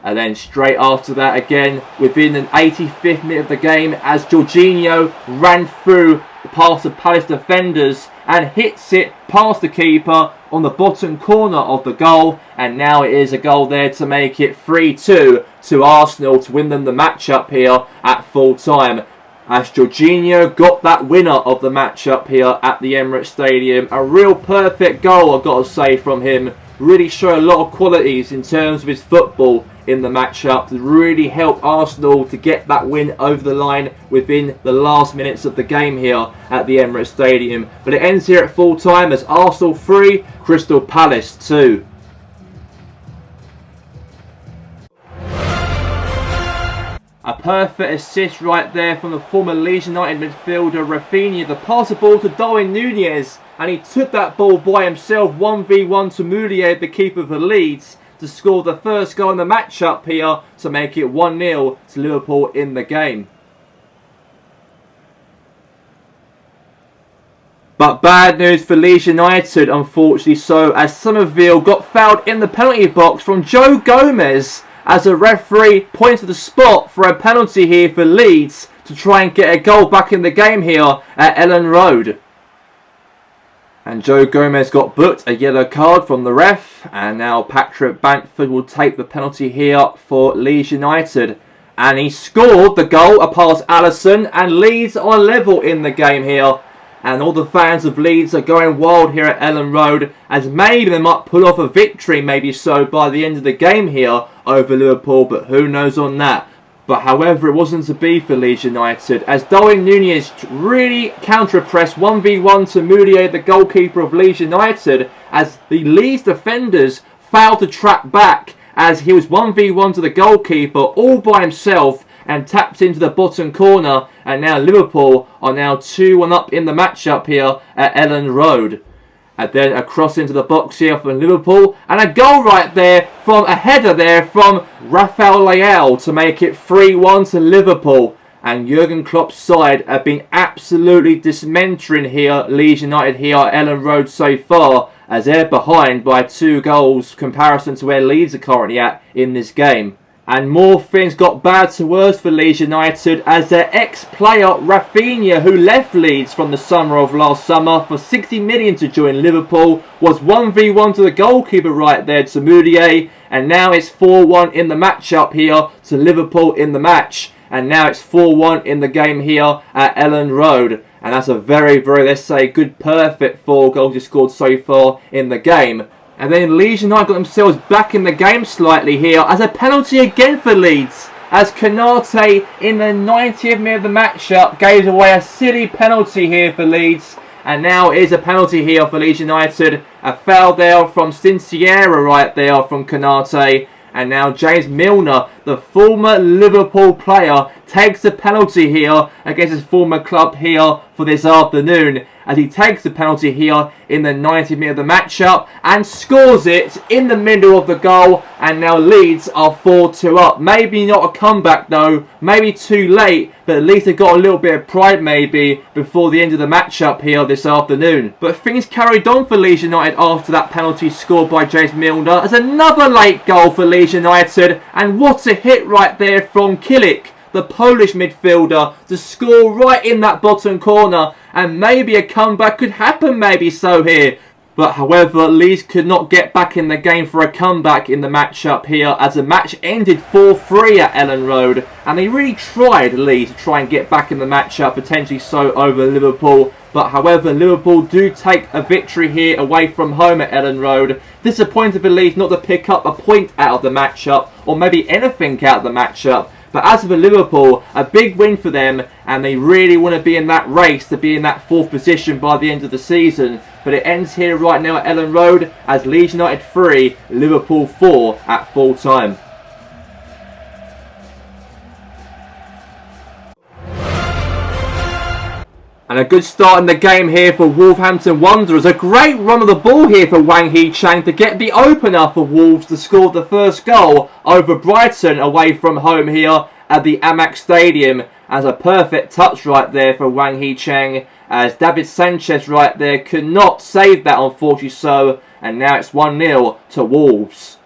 And then straight after that again, within an 85th minute of the game, as Jorginho ran through past the Palace defenders and hits it past the keeper on the bottom corner of the goal. And now it is a goal there to make it 3-2 to Arsenal to win them the matchup here at full time. As Jorginho got that winner of the matchup here at the Emirates Stadium. A real perfect goal, I've got to say, from him. Really show a lot of qualities in terms of his football in the matchup to really help Arsenal to get that win over the line within the last minutes of the game here at the Emirates Stadium. But it ends here at full time as Arsenal 3, Crystal Palace 2. A perfect assist right there from the former Leeds United midfielder Rafinha. The pass the ball to Darwin Núñez, and he took that ball by himself 1v1 to Mourier, the keeper for Leeds, to score the first goal in the matchup here to make it 1-0 to Liverpool in the game. But bad news for Leeds United, unfortunately so, as Somerville got fouled in the penalty box from Joe Gomez as a referee pointed to the spot for a penalty here for Leeds to try and get a goal back in the game here at Ellen Road. And Joe Gomez got booked a yellow card from the ref. And now Patrick Bamford will take the penalty here for Leeds United. And he scored the goal past Alisson. And Leeds are level in the game here. And all the fans of Leeds are going wild here at Ellen Road. As maybe they might pull off a victory, maybe so, by the end of the game here over Liverpool. But who knows on that. But however, it wasn't to be for Leeds United, as Darwin Núñez really counter-pressed 1v1 to Mourier, the goalkeeper of Leeds United, as the Leeds defenders failed to track back, as he was 1v1 to the goalkeeper all by himself and tapped into the bottom corner. And now Liverpool are now 2-1 up in the matchup here at Ellen Road. And then a cross into the box here from Liverpool. And a goal right there from a header there from Rafael Leao to make it 3-1 to Liverpool. And Jurgen Klopp's side have been absolutely dismantling here, Leeds United here at Ellen Road so far, as they're behind by 2 goals comparison to where Leeds are currently at in this game. And more things got bad to worse for Leeds United as their ex-player Rafinha, who left Leeds from the summer of last summer for 60 million to join Liverpool, was 1v1 to the goalkeeper right there to Mourier, and now it's 4-1 in the matchup here to Liverpool in the match. And now it's 4-1 in the game here at Ellen Road. And that's a very, let's say, good, perfect 4 goals he scored so far in the game. And then Leeds United got themselves back in the game slightly here as a penalty again for Leeds. As Konate in the 90th minute of the matchup gave away a silly penalty here for Leeds. And now it is a penalty here for Leeds United. A foul there from Sincera right there from Konate. And now James Milner, the former Liverpool player, takes the penalty here against his former club here for this afternoon. As he takes the penalty here in the 90th minute of the matchup and scores it in the middle of the goal. And now Leeds are 4-2 up. Maybe not a comeback though, maybe too late, but at least they got a little bit of pride maybe before the end of the matchup here this afternoon. But things carried on for Leeds United after that penalty scored by James Milner as another late goal for Leeds United. And what a hit right there from Kilik the Polish midfielder, to score right in that bottom corner, and maybe a comeback could happen maybe so here. But however, Leeds could not get back in the game for a comeback in the matchup here, as the match ended 4-3 at Ellen Road, and they really tried, Leeds, to try and get back in the matchup, potentially so over Liverpool. But however, Liverpool do take a victory here away from home at Ellen Road. Disappointed for Leeds not to pick up a point out of the matchup, or maybe anything out of the matchup. But as for Liverpool, a big win for them, and they really want to be in that race to be in that 4th position by the end of the season. But it ends here right now at Ellen Road as Leeds United 3, Liverpool 4 at full time. And a good start in the game here for Wolverhampton Wanderers. A great run of the ball here for Wang Hee-Chang to get the opener for Wolves to score the first goal over Brighton away from home here at the Amex Stadium. As a perfect touch right there for Wang Hee-Chang, as David Sanchez right there could not save that, unfortunately so. And now it's 1-0 to Wolves.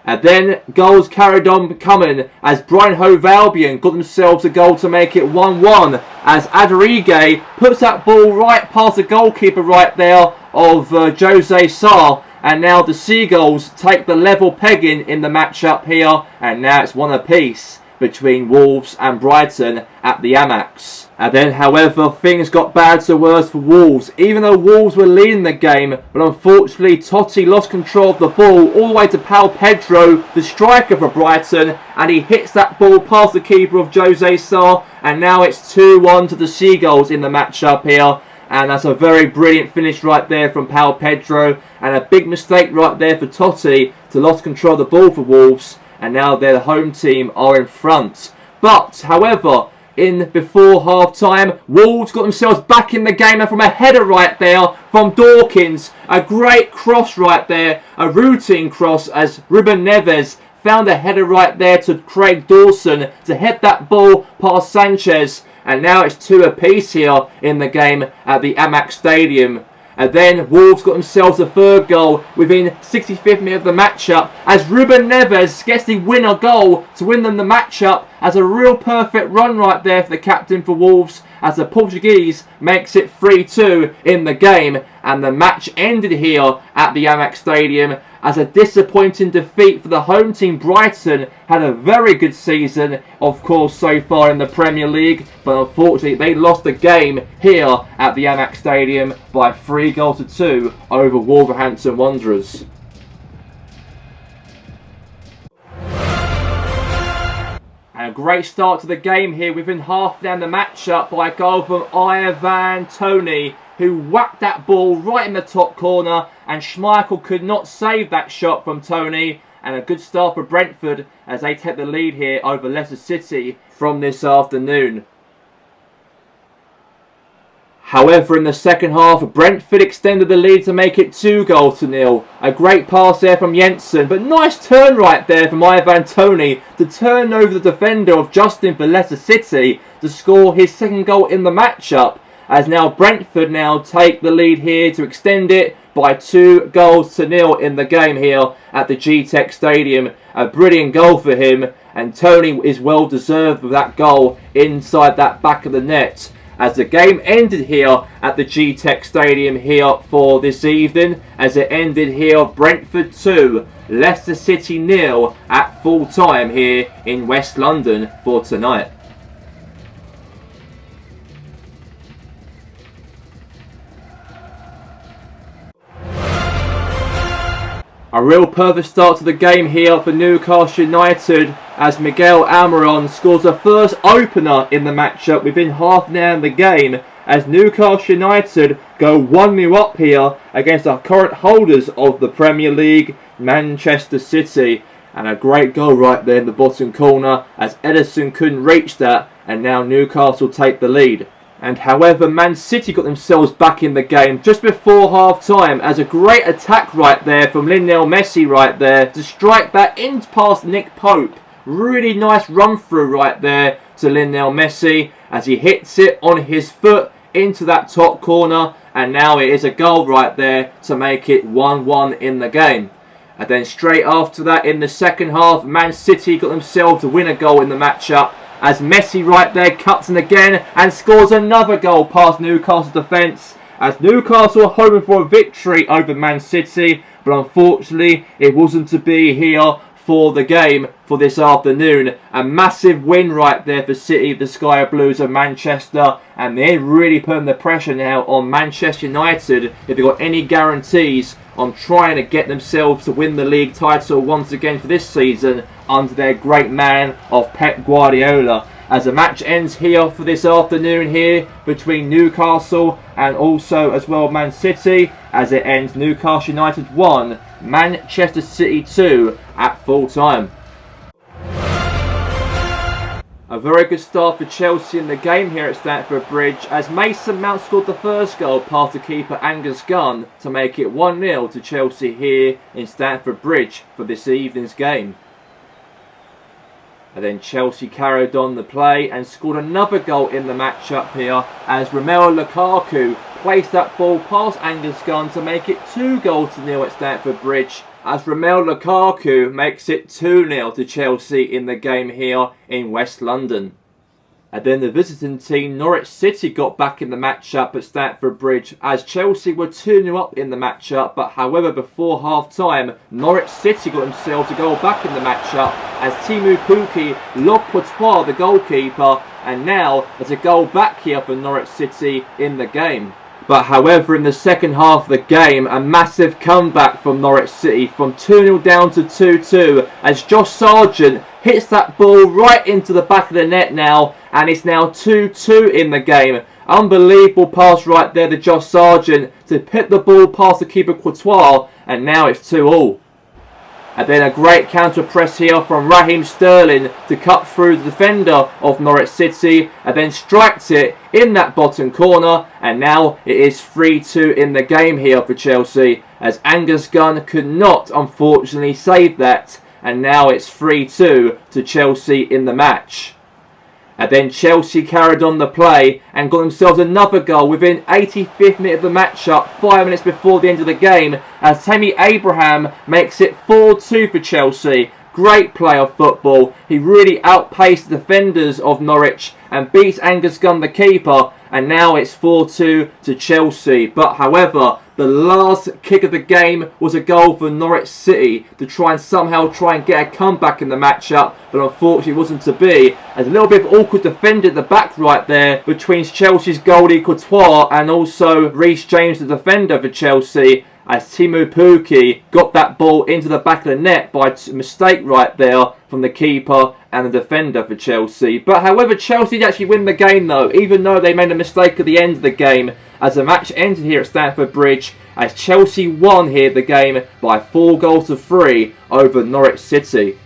And then goals carried on coming as Brighton Hove Albion got themselves a goal to make it 1-1 as Adorige puts that ball right past the goalkeeper right there of Jose Sarr. And now the Seagulls take the level pegging in the matchup here, and now it's 1 apiece between Wolves and Brighton at the Amex. And then, however, things got bad to worse for Wolves. Even though Wolves were leading the game, but unfortunately Totti lost control of the ball all the way to Pau Pedro, the striker for Brighton, and he hits that ball past the keeper of Jose Sarr, and now it's 2-1 to the Seagulls in the matchup here. And that's a very brilliant finish right there from Pau Pedro, and a big mistake right there for Totti to lose control of the ball for Wolves. And now their home team are in front. But, however, before half-time, Wolves got themselves back in the game, and from a header right there from Dawkins. A great cross right there, a routine cross as Ruben Neves found a header right there to Craig Dawson to head that ball past Sanchez. And now it's 2 apiece here in the game at the Amex Stadium. And then Wolves got themselves a third goal within 65th minute of the matchup as Ruben Neves gets the winner goal to win them the matchup, as a real perfect run right there for the captain for Wolves, as the Portuguese makes it 3-2 in the game. And the match ended here at the Amex Stadium as a disappointing defeat for the home team. Brighton had a very good season, of course, so far in the Premier League, but unfortunately they lost the game here at the Amex Stadium by 3-2 over Wolverhampton Wanderers. And a great start to the game here within half down the matchup by a goal from Ivan Toney, who whacked that ball right in the top corner, and Schmeichel could not save that shot from Toney. And a good start for Brentford as they take the lead here over Leicester City from this afternoon. However, in the second half, Brentford extended the lead to make it 2-0. A great pass there from Jensen, but nice turn right there from Ivan Toney to turn over the defender of Justin for Leicester City to score his second goal in the matchup. As now Brentford now take the lead here to extend it by 2-0 in the game here at the G-Tech Stadium. A brilliant goal for him, and Toney is well deserved with that goal inside that back of the net. As the game ended here at the G-Tech Stadium here for this evening, as it ended here Brentford 2, Leicester City 0 at full time here in West London for tonight. A real perfect start to the game here for Newcastle United as Miguel Almiron scores the first opener in the matchup within half an hour of the game, as Newcastle United go 1-0 up here against the current holders of the Premier League, Manchester City. And a great goal right there in the bottom corner as Ederson couldn't reach that, and now Newcastle take the lead. And however, Man City got themselves back in the game just before half-time as a great attack right there from Lionel Messi right there to strike that in past Nick Pope. Really nice run through right there to Lionel Messi as he hits it on his foot into that top corner, and now it is a goal right there to make it 1-1 in the game. And then straight after that in the second half, Man City got themselves a winner goal in the matchup as Messi right there cuts in again and scores another goal past Newcastle defence, as Newcastle are hoping for a victory over Man City, but unfortunately it wasn't to be here for the game for this afternoon. A massive win right there for City, the Sky Blues of Manchester, and they're really putting the pressure now on Manchester United if they've got any guarantees on trying to get themselves to win the league title once again for this season under their great man of Pep Guardiola. As the match ends here for this afternoon here between Newcastle and also as well Man City, as it ends Newcastle United 1, Manchester City 2 at full time. A very good start for Chelsea in the game here at Stamford Bridge, as Mason Mount scored the first goal past the keeper Angus Gunn to make it 1-0 to Chelsea here in Stamford Bridge for this evening's game. And then Chelsea carried on the play and scored another goal in the match-up here as Romelu Lukaku placed that ball past Angus Gunn to make it 2-0 at Stamford Bridge, as Romelu Lukaku makes it 2-0 to Chelsea in the game here in West London. And then the visiting team, Norwich City, got back in the match-up at Stamford Bridge as Chelsea were 2-0 up in the match-up, but however before half-time, Norwich City got themselves a goal back in the match-up as Teemu Pukki lobbed Courtois, the goalkeeper, and now there's a goal back here for Norwich City in the game. But however, in the second half of the game, a massive comeback from Norwich City from 2-0 down to 2-2 as Josh Sargent hits that ball right into the back of the net now, and it's now 2-2 in the game. Unbelievable pass right there to Josh Sargent to hit the ball past the keeper Courtois, and now it's 2-2. And then a great counter press here from Raheem Sterling to cut through the defender of Norwich City and then strikes it in that bottom corner, and now it is 3-2 in the game here for Chelsea as Angus Gunn could not unfortunately save that, and now it's 3-2 to Chelsea in the match. And then Chelsea carried on the play and got themselves another goal within 85th minute of the match-up, 5 minutes before the end of the game, as Tammy Abraham makes it 4-2 for Chelsea. Great play of football. He really outpaced the defenders of Norwich and beats Angus Gunn, the keeper, and now it's 4-2 to Chelsea. But however, the last kick of the game was a goal for Norwich City to try and get a comeback in the matchup, but unfortunately it wasn't to be, as a little bit of awkward defender at the back right there between Chelsea's goalie Courtois and also Reece James, the defender for Chelsea, as Teemu Pukki got that ball into the back of the net by a mistake right there from the keeper and the defender for Chelsea. But however, Chelsea did actually win the game though, even though they made a mistake at the end of the game, as the match ended here at Stamford Bridge, as Chelsea won here the game by 4-3 over Norwich City.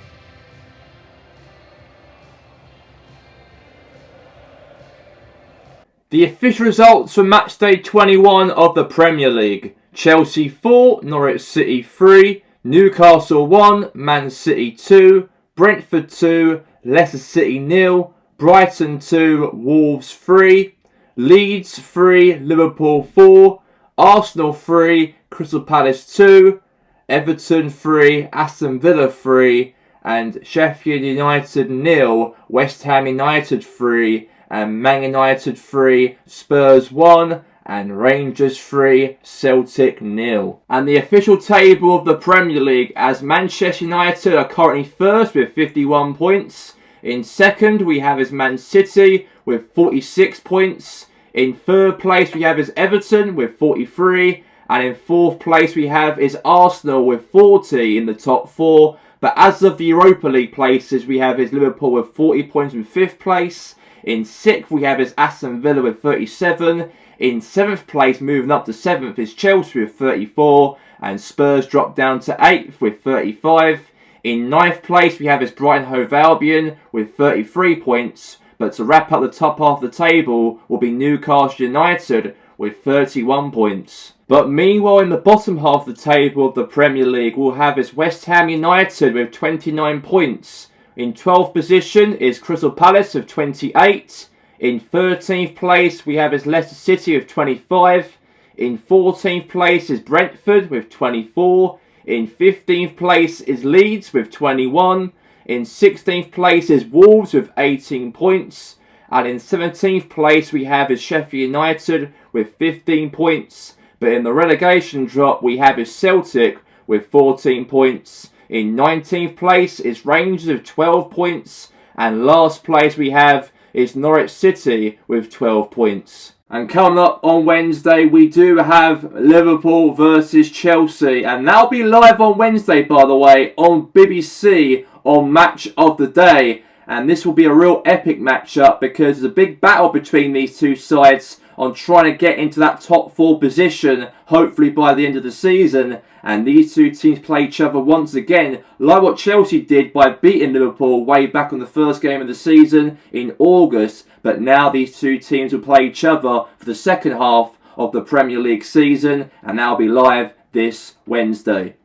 The official results for match day 21 of the Premier League. Chelsea 4, Norwich City 3, Newcastle 1, Man City 2, Brentford 2, Leicester City 0, Brighton 2, Wolves 3, Leeds 3, Liverpool 4, Arsenal 3, Crystal Palace 2, Everton 3, Aston Villa 3, and Sheffield United 0, West Ham United 3, and Man United 3, Spurs 1, and Rangers 3, Celtic 0. And the official table of the Premier League, as Manchester United are currently first with 51 points. In second we have is Man City with 46 points. In third place we have is Everton with 43. And in fourth place we have is Arsenal with 40 in the top four. But as of the Europa League places, we have is Liverpool with 40 points in fifth place. In sixth we have is Aston Villa with 37. In 7th place, moving up to 7th, is Chelsea with 34. And Spurs drop down to 8th with 35. In 9th place, we have is Brighton Hove Albion with 33 points. But to wrap up the top half of the table will be Newcastle United with 31 points. But meanwhile, in the bottom half of the table of the Premier League, we'll have is West Ham United with 29 points. In 12th position is Crystal Palace with 28. In 13th place, we have is Leicester City with 25. In 14th place is Brentford with 24. In 15th place is Leeds with 21. In 16th place is Wolves with 18 points. And in 17th place we have is Sheffield United with 15 points. But in the relegation drop we have is Celtic with 14 points. In 19th place is Rangers with 12 points. And last place we have is Norwich City with 12 points. And coming up on Wednesday, we do have Liverpool versus Chelsea. And that'll be live on Wednesday, by the way, on BBC on Match of the Day. And this will be a real epic matchup because there's a big battle between these two sides on trying to get into that top 4 position, hopefully by the end of the season. And these two teams play each other once again, like what Chelsea did by beating Liverpool way back on the first game of the season in August. But now these two teams will play each other for the second half of the Premier League season, and that'll be live this Wednesday.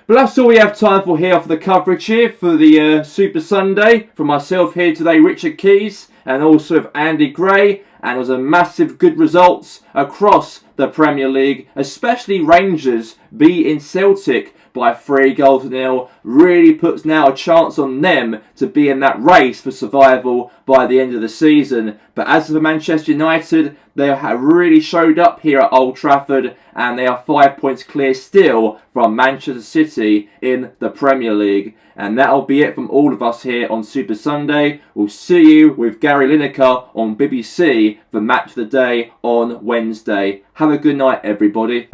But that's all we have time for here for the coverage here for the Super Sunday. From myself here today, Richard Keys, and also of Andy Gray. And it was a massive good results across the Premier League, especially Rangers beating Celtic by 3-0. Really puts now a chance on them to be in that race for survival by the end of the season. But as for Manchester United, they have really showed up here at Old Trafford, and they are 5 points clear still from Manchester City in the Premier League. And that'll be it from all of us here on Super Sunday. We'll see you with Gary Lineker on BBC for Match of the Day on Wednesday. Have a good night, everybody.